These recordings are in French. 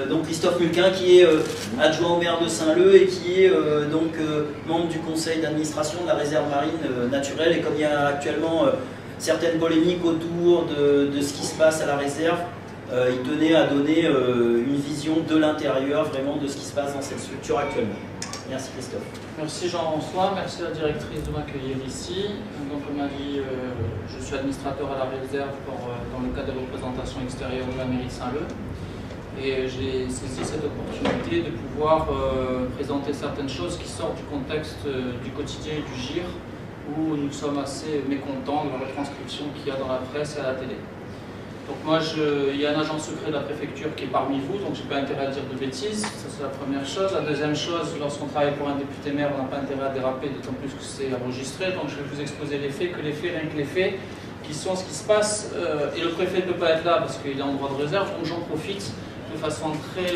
Donc Christophe Mulquin qui est adjoint au maire de Saint-Leu et qui est membre du conseil d'administration de la réserve marine naturelle. Et comme il y a actuellement certaines polémiques autour de ce qui se passe à la réserve, il tenait à donner une vision de l'intérieur vraiment de ce qui se passe dans cette structure actuellement. Merci Christophe. Merci Jean-François, merci à la directrice de m'accueillir ici. Donc comme a dit, je suis administrateur à la réserve dans le cadre de représentation extérieure de la mairie de Saint-Leu. Et j'ai saisi cette opportunité de pouvoir présenter certaines choses qui sortent du contexte du quotidien et du GIR, où nous sommes assez mécontents de la retranscription qu'il y a dans la presse et à la télé. Donc moi, il y a un agent secret de la préfecture qui est parmi vous, donc je n'ai pas intérêt à dire de bêtises, ça c'est la première chose. La deuxième chose, lorsqu'on travaille pour un député maire, on n'a pas intérêt à déraper, d'autant plus que c'est enregistré, donc je vais vous exposer les faits, rien que les faits, qui sont ce qui se passe, et le préfet ne peut pas être là parce qu'il est en droit de réserve, donc j'en profite de façon très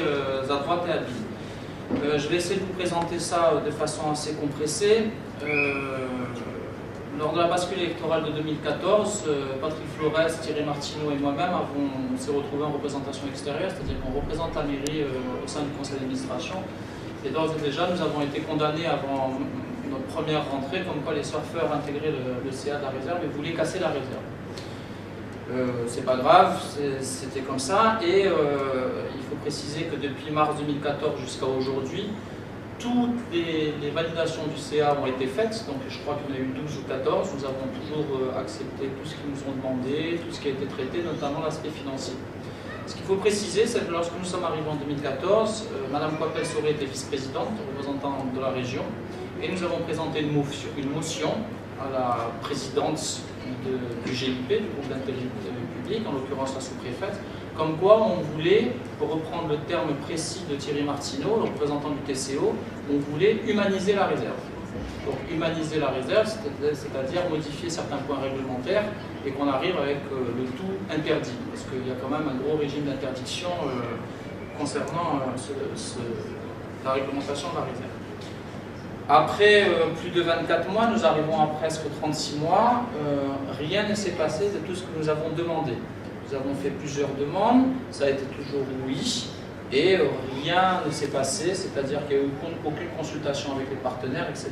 adroite et habile. Je vais essayer de vous présenter ça de façon assez compressée. Lors de la bascule électorale de 2014, Patrick Flores, Thierry Martineau et moi-même s'est retrouvés en représentation extérieure, c'est-à-dire qu'on représente la mairie au sein du conseil d'administration. Et d'ores et déjà, nous avons été condamnés avant notre première rentrée, comme quoi les surfeurs intégraient le CA de la réserve et voulaient casser la réserve. C'est pas grave, c'était comme ça. Et il faut préciser que depuis mars 2014 jusqu'à aujourd'hui, toutes les validations du CA ont été faites, donc je crois qu'il y en a eu 12 ou 14. Nous avons toujours accepté tout ce qu'ils nous ont demandé, tout ce qui a été traité, notamment l'aspect financier. Ce qu'il faut préciser, c'est que lorsque nous sommes arrivés en 2014, Mme Coipel-Soré était vice-présidente, représentante de la région, et nous avons présenté une motion à la présidente du GIP, du groupe d'intérim public, en l'occurrence la sous-préfète, comme quoi on voulait, pour reprendre le terme précis de Thierry Martineau, le représentant du TCO, on voulait humaniser la réserve. Donc humaniser la réserve, c'est-à-dire modifier certains points réglementaires et qu'on arrive avec le tout interdit, parce qu'il y a quand même un gros régime d'interdiction concernant la réglementation de la réserve. Après plus de 24 mois, nous arrivons à presque 36 mois, rien ne s'est passé de tout ce que nous avons demandé. Nous avons fait plusieurs demandes, ça a été toujours oui, et rien ne s'est passé, c'est-à-dire qu'il n'y a eu aucune consultation avec les partenaires, etc.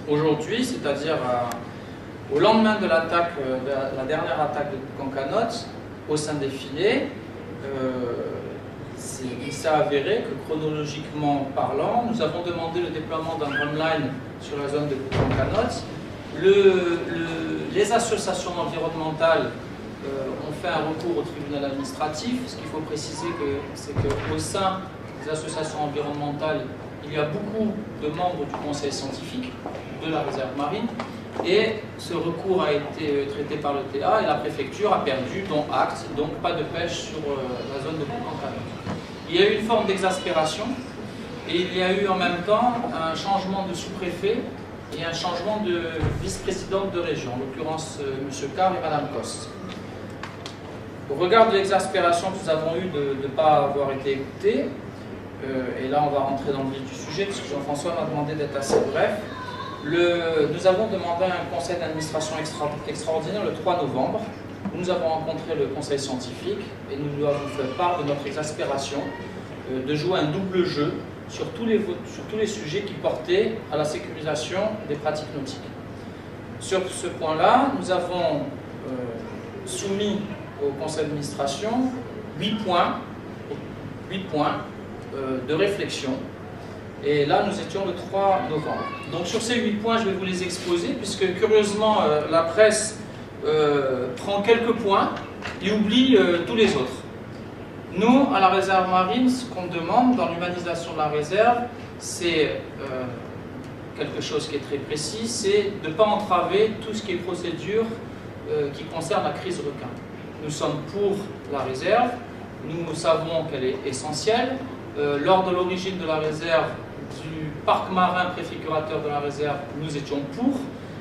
Aujourd'hui, c'est-à-dire au lendemain de l'attaque, la dernière attaque de Cancanotte, au sein des filets, il s'est avéré que chronologiquement parlant, nous avons demandé le déploiement d'un drumline sur la zone de Cancanotte. Les associations environnementales ont fait un recours au tribunal administratif. Ce qu'il faut préciser, c'est qu'au sein des associations environnementales, il y a beaucoup de membres du conseil scientifique de la réserve marine, et ce recours a été traité par le TA et la préfecture a perdu, dont acte, donc pas de pêche sur la zone de Cancanotte. Il y a eu une forme d'exaspération et il y a eu en même temps un changement de sous-préfet et un changement de vice-présidente de région, en l'occurrence M. Carr et Mme Coste. Au regard de l'exaspération que nous avons eue de ne pas avoir été écoutés, et là on va rentrer dans le vif du sujet, puisque Jean-François m'a demandé d'être assez bref, nous avons demandé un conseil d'administration extraordinaire le 3 novembre, où nous avons rencontré le conseil scientifique et nous lui avons fait part de notre exaspération de jouer un double jeu sur tous les sujets qui portaient à la sécurisation des pratiques nautiques. Sur ce point-là, nous avons soumis au conseil d'administration 8 points de réflexion. Et là, nous étions le 3 novembre. Donc sur ces 8 points, je vais vous les exposer, puisque curieusement, la presse prend quelques points et oublie tous les autres. Nous, à la réserve marine, ce qu'on demande dans l'humanisation de la réserve, c'est quelque chose qui est très précis, c'est de ne pas entraver tout ce qui est procédure qui concerne la crise requin. Nous sommes pour la réserve, nous savons qu'elle est essentielle. Lors de l'origine de la réserve, du parc marin préfigurateur de la réserve, nous étions pour.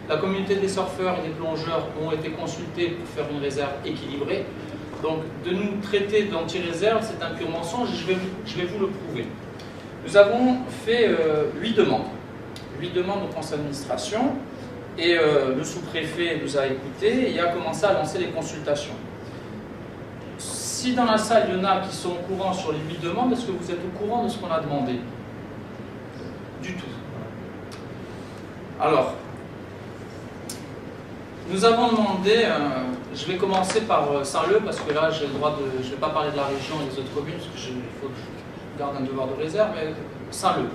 La communauté des surfeurs et des plongeurs ont été consultés pour faire une réserve équilibrée. Donc, de nous traiter d'anti-réserve, c'est un pur mensonge, je vais vous le prouver. Nous avons fait 8 demandes. 8 demandes au conseil d'administration, et le sous-préfet nous a écoutés et a commencé à lancer les consultations. Si dans la salle, il y en a qui sont au courant sur les 8 demandes, est-ce que vous êtes au courant de ce qu'on a demandé? Du tout. Alors, nous avons demandé, je vais commencer par Saint-Leu, parce que là, j'ai le droit de... Je ne vais pas parler de la région et des autres communes, parce qu'il faut que je garde un devoir de réserve, mais Saint-Leu.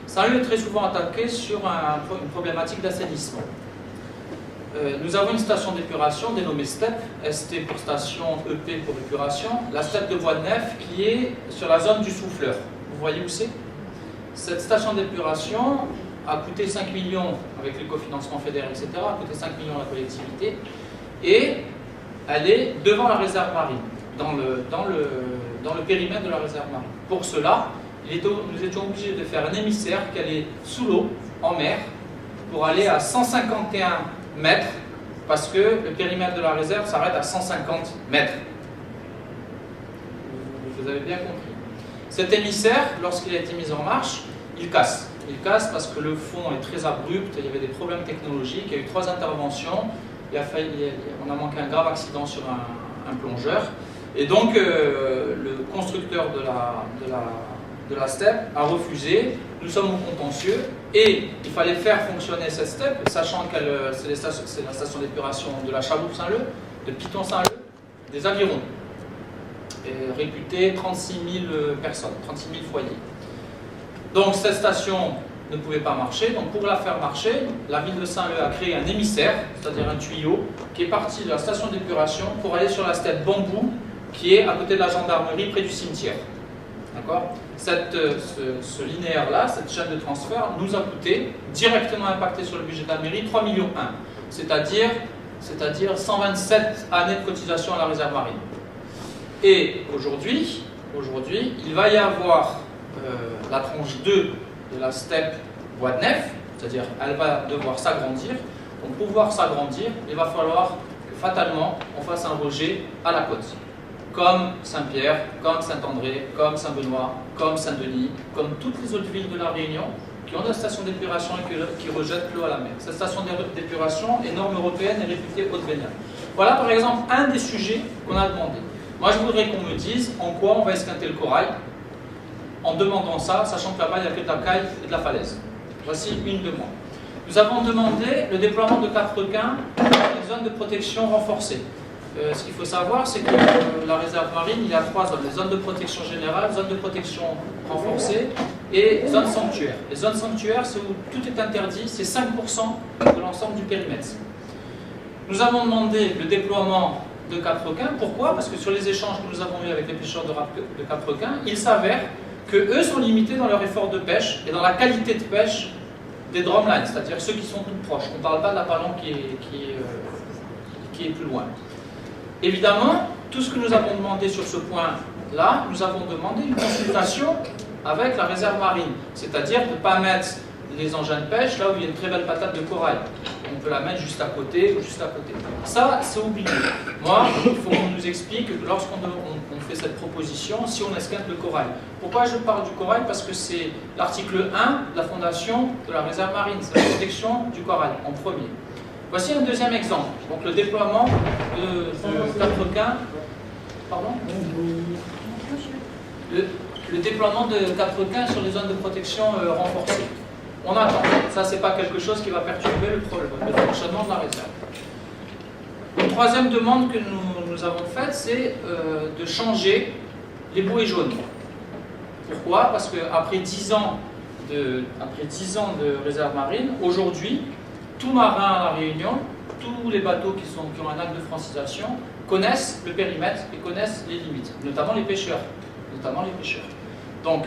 Saint-Leu est très souvent attaqué sur une problématique d'assainissement. Nous avons une station d'épuration dénommée STEP, ST pour station, EP pour épuration, la STEP de Bois-de-Nef qui est sur la zone du Souffleur. Vous voyez où c'est? Cette station d'épuration a coûté 5 millions avec le cofinancement fédéral, etc., a coûté 5 millions à la collectivité, et elle est devant la réserve marine, dans le périmètre de la réserve marine. Pour cela, nous étions obligés de faire un émissaire qui allait sous l'eau, en mer, pour aller à 151 mètres, parce que le périmètre de la réserve s'arrête à 150 mètres. Vous avez bien compris. Cet émissaire, lorsqu'il a été mis en marche, il casse. Il casse parce que le fond est très abrupt, il y avait des problèmes technologiques, il y a eu 3 interventions, on a manqué un grave accident sur un plongeur, et donc le constructeur de la STEP a refusé. Nous sommes au contentieux et il fallait faire fonctionner cette STEP, sachant que c'est la station d'épuration de la Chaloupe Saint-Leu, de Piton Saint-Leu, des avirons, réputée 36 000 personnes, 36 000 foyers. Donc cette station ne pouvait pas marcher, donc pour la faire marcher, la ville de Saint-Leu a créé un émissaire, c'est-à-dire un tuyau, qui est parti de la station d'épuration pour aller sur la STEP Bambou, qui est à côté de la gendarmerie, près du cimetière. D'accord ? Ce linéaire-là, cette chaîne de transfert, nous a coûté, directement impacté sur le budget de la mairie, 3,1 millions, c'est-à-dire 127 années de cotisation à la réserve marine. Et aujourd'hui, il va y avoir la tranche 2 de la STEP Bois-de-Nef, c'est-à-dire elle va devoir s'agrandir. Donc pour pouvoir s'agrandir, il va falloir que fatalement on fasse un rejet à la côte. Comme Saint-Pierre, comme Saint-André, comme Saint-Benoît, comme Saint-Denis, comme toutes les autres villes de la Réunion qui ont des stations d'épuration et qui rejettent l'eau à la mer. Cette station d'épuration est norme européenne et réputée haute-véniale. Voilà par exemple un des sujets qu'on a demandé. Moi je voudrais qu'on me dise en quoi on va esquinter le corail en demandant ça, sachant que là-bas il n'y a que de la caille et de la falaise. Voici une demande. Nous avons demandé le déploiement de 4 requins dans les zones de protection renforcées. Ce qu'il faut savoir, c'est que la réserve marine, il y a 3 zones. Les zones de protection générale, zones de protection renforcée et zones sanctuaires. Les zones sanctuaires, c'est où tout est interdit, c'est 5% de l'ensemble du périmètre. Nous avons demandé le déploiement de 4 requins. Pourquoi? Parce que sur les échanges que nous avons eus avec les pêcheurs de 4 requins, il s'avère qu'eux sont limités dans leur effort de pêche et dans la qualité de pêche des drumlines, c'est-à-dire ceux qui sont tout proches. On ne parle pas de la palombe qui est plus loin. Évidemment, tout ce que nous avons demandé sur ce point-là, nous avons demandé une consultation avec la réserve marine, c'est-à-dire de ne pas mettre les engins de pêche là où il y a une très belle patate de corail. On peut la mettre juste à côté ou juste à côté. Ça, c'est oublié. Moi, il faut qu'on nous explique que lorsqu'on fait cette proposition, si on esquinte le corail. Pourquoi je parle du corail? Parce que c'est l'article 1 de la fondation de la réserve marine, c'est la protection du corail en premier. Voici un deuxième exemple. Donc le déploiement de 4 requins. Pardon? Le déploiement de 4 requins sur les zones de protection renforcées. On attend. Ça, c'est pas quelque chose qui va perturber le fonctionnement de la réserve. Une troisième demande que nous avons faite, c'est de changer les bouées jaunes. Pourquoi? Parce qu'après 10 ans de réserve marine, aujourd'hui, tout marin à La Réunion, tous les bateaux qui ont un acte de francisation connaissent le périmètre et connaissent les limites, notamment les pêcheurs. Donc,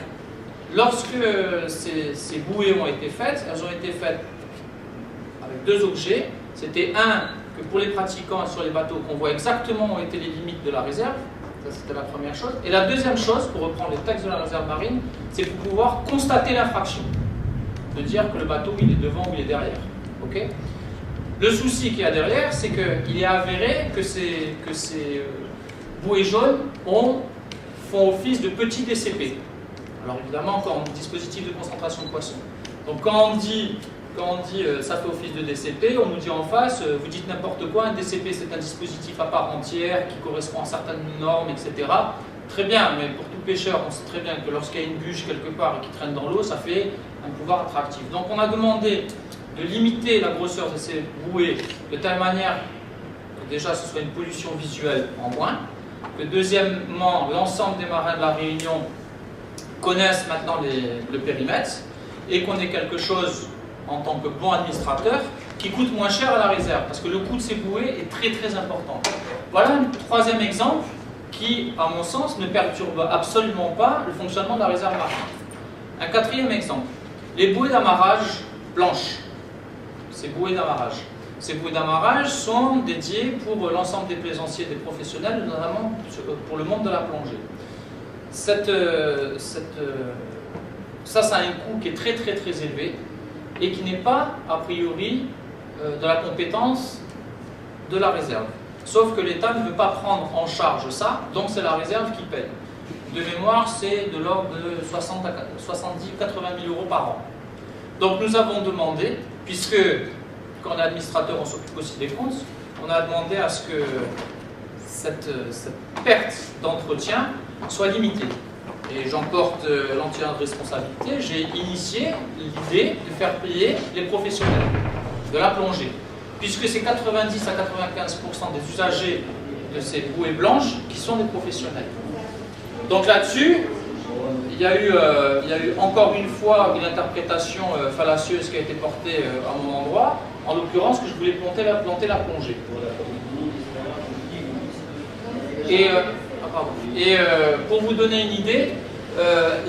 lorsque ces bouées ont été faites, elles ont été faites avec 2 objets. C'était que pour les pratiquants sur les bateaux, qu'on voit exactement où étaient les limites de la réserve. Ça, c'était la première chose. Et la deuxième chose, pour reprendre les textes de la réserve marine, c'est pour pouvoir constater l'infraction. De dire que le bateau, il est devant ou il est derrière. Okay. Le souci qu'il y a derrière, c'est qu'il est avéré que ces bouées jaunes font office de petits DCP. Alors évidemment, quand on dit dispositif de concentration de poissons. Donc quand on dit quand on dit ça fait office de DCP, on nous dit en face, vous dites n'importe quoi, un DCP c'est un dispositif à part entière qui correspond à certaines normes, etc. Très bien, mais pour tout pêcheur, on sait très bien que lorsqu'il y a une bûche quelque part et qui traîne dans l'eau, ça fait un pouvoir attractif. Donc on a demandé de limiter la grosseur de ces bouées de telle manière que déjà ce soit une pollution visuelle en moins, que deuxièmement, l'ensemble des marins de la Réunion connaissent maintenant le périmètre, et qu'on ait quelque chose en tant que bon administrateur qui coûte moins cher à la réserve, parce que le coût de ces bouées est très très important. Voilà un troisième exemple qui, à mon sens, ne perturbe absolument pas le fonctionnement de la réserve marine. Un quatrième exemple, les bouées d'amarrage blanches. Ces bouées d'amarrage sont dédiées pour l'ensemble des plaisanciers et des professionnels, notamment pour le monde de la plongée. Ça a un coût qui est très très très élevé et qui n'est pas, a priori, de la compétence de la réserve. Sauf que l'État ne veut pas prendre en charge ça, donc c'est la réserve qui paye. De mémoire, c'est de l'ordre de 70-80 000 euros par an. Donc nous avons demandé, puisque quand on est administrateur, on s'occupe aussi des comptes, on a demandé à ce que cette perte d'entretien soit limitée. Et j'en porte l'entière responsabilité. J'ai initié l'idée de faire payer les professionnels de la plongée, puisque c'est 90 à 95% des usagers de ces bouées blanches qui sont des professionnels. Donc là-dessus, il y a eu encore une fois une interprétation fallacieuse qui a été portée à mon endroit, en l'occurrence que je voulais planter la plongée. Et pour vous donner une idée,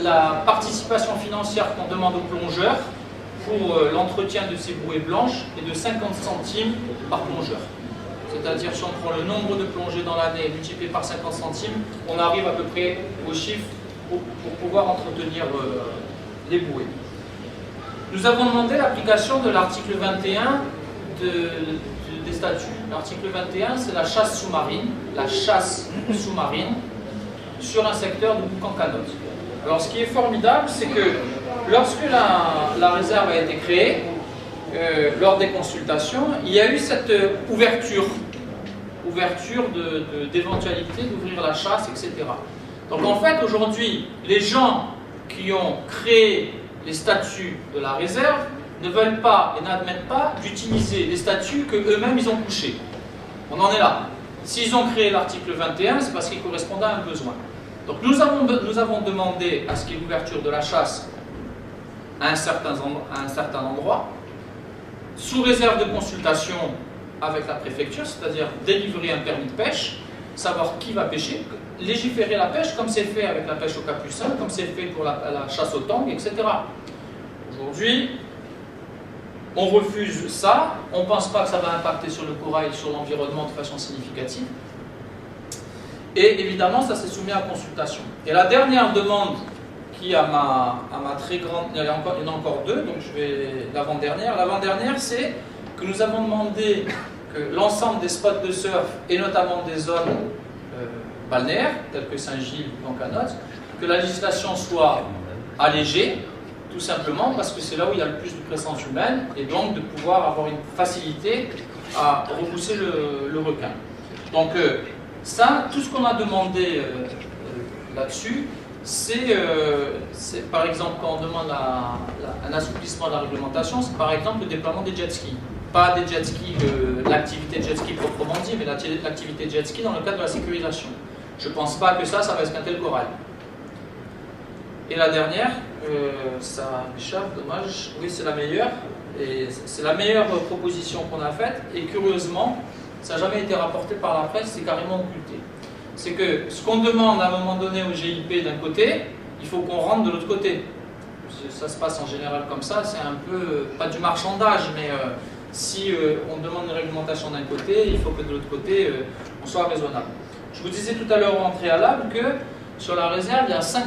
la participation financière qu'on demande aux plongeurs pour l'entretien de ces bouées blanches est de 50 centimes par plongeur. C'est-à-dire, si on prend le nombre de plongées dans l'année multiplié par 50 centimes, on arrive à peu près au chiffre pour pouvoir entretenir les bouées. Nous avons demandé l'application de l'article 21 des statuts. L'article 21, c'est la chasse sous-marine, sur un secteur de boucan-canote. Alors, ce qui est formidable, c'est que lorsque la réserve a été créée, lors des consultations, il y a eu cette ouverture d'éventualité d'ouvrir la chasse, etc. Donc en fait, aujourd'hui, les gens qui ont créé les statuts de la réserve ne veulent pas et n'admettent pas d'utiliser les statuts qu'eux-mêmes ils ont couchés. On en est là. S'ils ont créé l'article 21, c'est parce qu'il correspondait à un besoin. Donc nous avons demandé à ce qu'il y ait l'ouverture de la chasse à un certain endroit, sous réserve de consultation avec la préfecture, c'est-à-dire délivrer un permis de pêche, savoir qui va pêcher, légiférer la pêche comme c'est fait avec la pêche au capucin, comme c'est fait pour la chasse au tang, etc. Aujourd'hui, on refuse ça, on ne pense pas que ça va impacter sur le corail, sur l'environnement de façon significative. Et évidemment, ça s'est soumis à consultation. Et la dernière demande qui, à ma très grande... Il y en a encore deux, donc je vais... L'avant-dernière. L'avant-dernière, c'est que nous avons demandé que l'ensemble des spots de surf, et notamment des zones balnéaires, telles que Saint-Gilles ou Cancanotte, que la législation soit allégée, tout simplement parce que c'est là où il y a le plus de présence humaine, et donc de pouvoir avoir une facilité à repousser le requin. Donc ça, tout ce qu'on a demandé là-dessus, c'est par exemple quand on demande un assouplissement de la réglementation, c'est par exemple le déploiement des jet skis. Pas des jet skis, l'activité jet ski proprement dit, mais l'activité jet ski dans le cadre de la sécurisation. Je ne pense pas que ça va esquinter le corail. Et la dernière, ça m'échappe, dommage, oui c'est la meilleure, et c'est la meilleure proposition qu'on a faite, et curieusement, ça n'a jamais été rapporté par la presse, c'est carrément occulté. C'est que ce qu'on demande à un moment donné au GIP d'un côté, il faut qu'on rentre de l'autre côté. Ça se passe en général comme ça, c'est un peu, pas du marchandage, mais si on demande une réglementation d'un côté, il faut que de l'autre côté, on soit raisonnable. Je vous disais tout à l'heure en préalable que sur la réserve, il y a 5%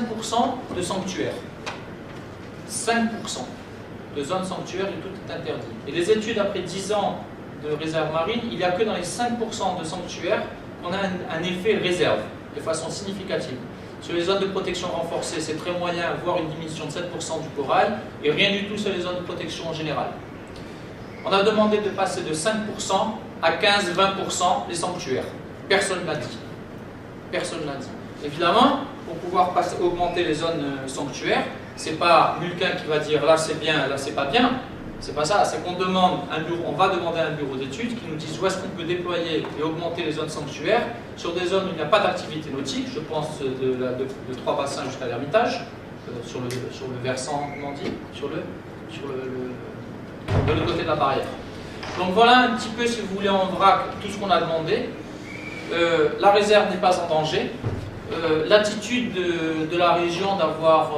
de sanctuaires. 5% de zones sanctuaires et tout est interdit. Et les études après 10 ans de réserve marine, il n'y a que dans les 5% de sanctuaires qu'on a un effet réserve de façon significative. Sur les zones de protection renforcée, c'est très moyen, voire une diminution de 7% du corail, et rien du tout sur les zones de protection en général. On a demandé de passer de 5% à 15-20% les sanctuaires. Personne ne l'a dit. Personne ne l'a dit. Évidemment, pour pouvoir augmenter les zones sanctuaires, c'est pas Mulquin qui va dire là c'est bien, là c'est pas bien. C'est pas ça, c'est qu'on demande on va demander à un bureau d'études qui nous dise où est-ce qu'on peut déployer et augmenter les zones sanctuaires sur des zones où il n'y a pas d'activité nautique, je pense de Trois Bassins jusqu'à l'Ermitage, sur le versant, comment on dit, de l'autre côté de la barrière. Donc voilà un petit peu, si vous voulez, en vrac, tout ce qu'on a demandé. La réserve n'est pas en danger. L'attitude de la région d'avoir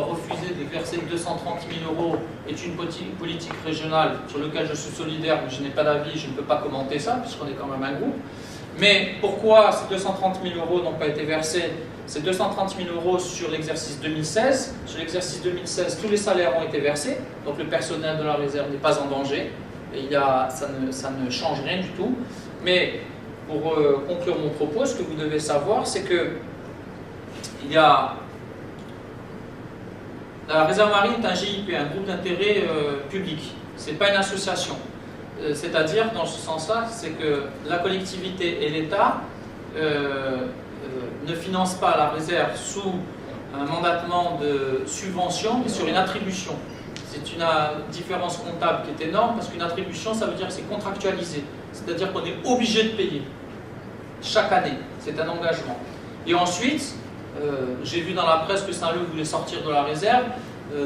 refusé de verser 230 000 € est une politique régionale sur laquelle je suis solidaire, mais je n'ai pas d'avis, je ne peux pas commenter ça, puisqu'on est quand même un groupe. Mais pourquoi ces 230 000 € n'ont pas été versés? Ces 230 000 € sur l'exercice 2016. Sur l'exercice 2016, tous les salaires ont été versés, donc le personnel de la réserve n'est pas en danger. Et ça ne change rien du tout. Mais pour conclure mon propos, ce que vous devez savoir, c'est que la réserve marine est un GIP, un groupe d'intérêt public. Ce n'est pas une association. C'est-à-dire, dans ce sens-là, c'est que la collectivité et l'État ne financent pas la réserve sous un mandatement de subvention, mais sur une attribution. C'est une différence comptable qui est énorme, parce qu'une attribution, ça veut dire que c'est contractualisé. C'est-à-dire qu'on est obligé de payer chaque année. C'est un engagement. Et ensuite, j'ai vu dans la presse que Saint-Leu voulait sortir de la réserve.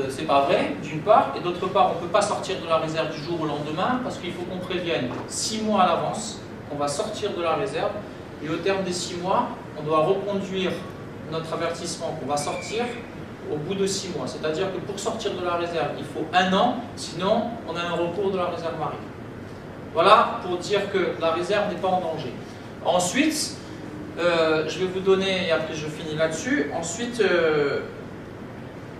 C'est pas vrai, d'une part. Et d'autre part, on ne peut pas sortir de la réserve du jour au lendemain, parce qu'il faut qu'on prévienne 6 mois à l'avance qu'on va sortir de la réserve. Et au terme des 6 mois, on doit reconduire notre avertissement qu'on va sortir au bout de 6 mois. C'est-à-dire que pour sortir de la réserve, il faut 1 an, sinon on a un recours de la réserve marine. Voilà pour dire que la réserve n'est pas en danger. Ensuite, je vais vous donner, et après je finis là-dessus, ensuite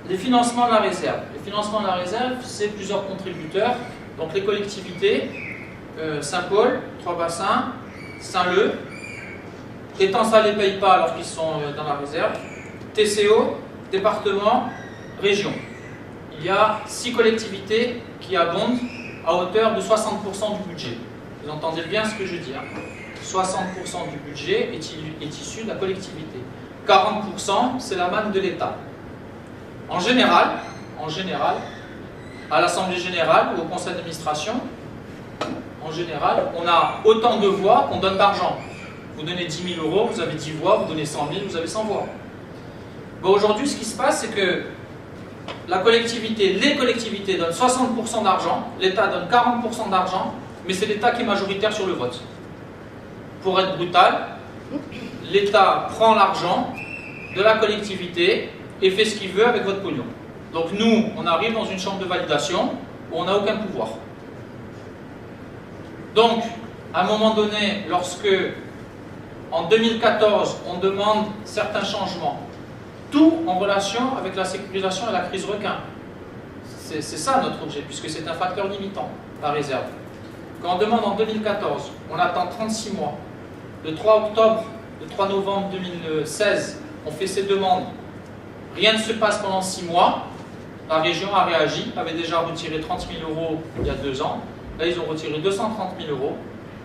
les financements de la réserve. Les financements de la réserve, c'est plusieurs contributeurs, donc les collectivités, Saint-Paul, Trois Bassins, Saint-Leu, Étang-Salé ne les paye pas alors qu'ils sont dans la réserve, TCO, département, région. Il y a 6 collectivités qui abondent à hauteur de 60% du budget. Vous entendez bien ce que je dis, hein. 60% du budget est issu de la collectivité. 40%, c'est la manne de l'État. En général, à l'Assemblée Générale ou au Conseil d'administration, en général, on a autant de voix qu'on donne d'argent. Vous donnez 10 000 €, vous avez 10 voix, vous donnez 100 000, vous avez 100 voix. Bon, aujourd'hui, ce qui se passe, c'est que les collectivités donnent 60% d'argent, l'État donne 40% d'argent, mais c'est l'État qui est majoritaire sur le vote. Pour être brutal, l'État prend l'argent de la collectivité et fait ce qu'il veut avec votre pognon. Donc nous, on arrive dans une chambre de validation où on n'a aucun pouvoir. Donc, à un moment donné, lorsque, en 2014, on demande certains changements, tout en relation avec la sécurisation et la crise requin. C'est ça notre objet, puisque c'est un facteur limitant, la réserve. Quand on demande en 2014, on attend 36 mois. Le 3 novembre 2016, on fait ces demandes. Rien ne se passe pendant 6 mois. La région a réagi, avait déjà retiré 30 000 € il y a 2 ans. Là, ils ont retiré 230 000 €.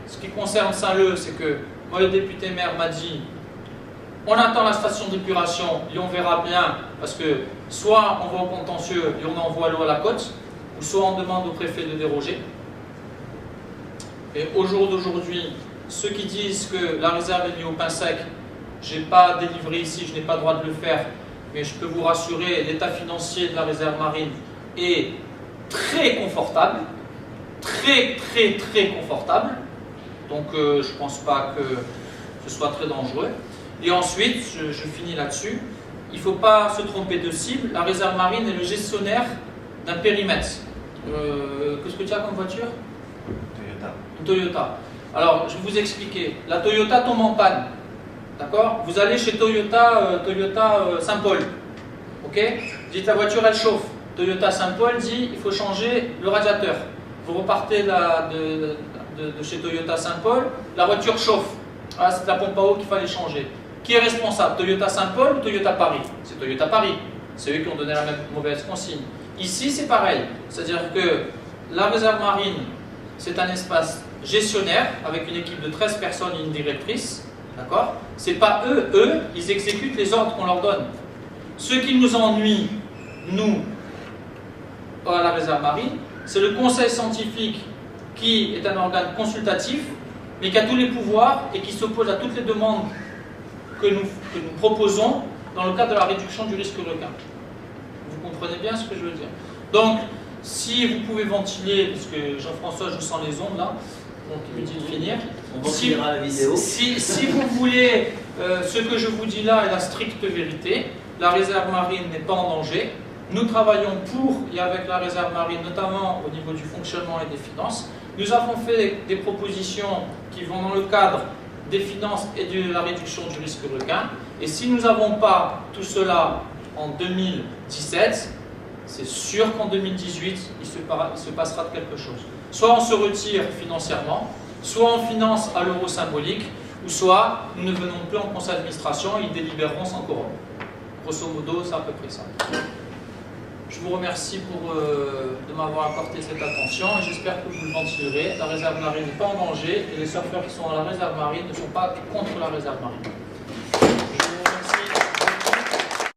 Ce qui concerne Saint-Leu, c'est que moi, le député maire m'a dit on attend la station d'épuration et on verra bien, parce que soit on va au contentieux et on envoie l'eau à la côte, ou soit on demande au préfet de déroger. Et au jour d'aujourd'hui, ceux qui disent que la réserve est mise au pain sec, je n'ai pas délivré ici, je n'ai pas le droit de le faire, mais je peux vous rassurer, l'état financier de la réserve marine est très confortable, très confortable, donc je ne pense pas que ce soit très dangereux. Et ensuite, je finis là-dessus, il ne faut pas se tromper de cible, la réserve marine est le gestionnaire d'un périmètre. Qu'est-ce que tu as comme voiture ? Toyota. Une Toyota. Alors, je vais vous expliquer. La Toyota tombe en panne. D'accord ? Vous allez chez Toyota Saint-Paul. Ok ? Vous dites la voiture elle chauffe. Toyota Saint-Paul dit il faut changer le radiateur. Vous repartez de chez Toyota Saint-Paul, la voiture chauffe. Ah, c'est la pompe à eau qu'il fallait changer. Qui est responsable ? Toyota Saint-Paul ou Toyota Paris ? C'est Toyota Paris. C'est eux qui ont donné la même mauvaise consigne. Ici, c'est pareil. C'est-à-dire que la réserve marine, c'est un espace gestionnaire avec une équipe de 13 personnes et une directrice. D'accord? C'est pas eux, ils exécutent les ordres qu'on leur donne. Ce qui nous ennuie, nous, à la réserve marine, c'est le conseil scientifique qui est un organe consultatif, mais qui a tous les pouvoirs et qui s'oppose à toutes les demandes que nous proposons dans le cadre de la réduction du risque requin. Vous comprenez bien ce que je veux dire? Donc, si vous pouvez ventiler, parce que Jean-François, je sens les ondes là, donc il me dit de finir. On ventilera la vidéo. Si vous voulez, ce que je vous dis là est la stricte vérité. La réserve marine n'est pas en danger. Nous travaillons pour et avec la réserve marine, notamment au niveau du fonctionnement et des finances. Nous avons fait des propositions qui vont dans le cadre des finances et de la réduction du risque requin. Et si nous n'avons pas tout cela en 2017, c'est sûr qu'en 2018, il se passera de quelque chose. Soit on se retire financièrement, soit on finance à l'euro symbolique, ou soit nous ne venons plus en conseil d'administration et ils délibéreront sans quorum. Grosso modo, c'est à peu près ça. Je vous remercie de m'avoir apporté cette attention et j'espère que vous le ventilerez. La réserve marine n'est pas en danger et les surfeurs qui sont à la réserve marine ne sont pas contre la réserve marine.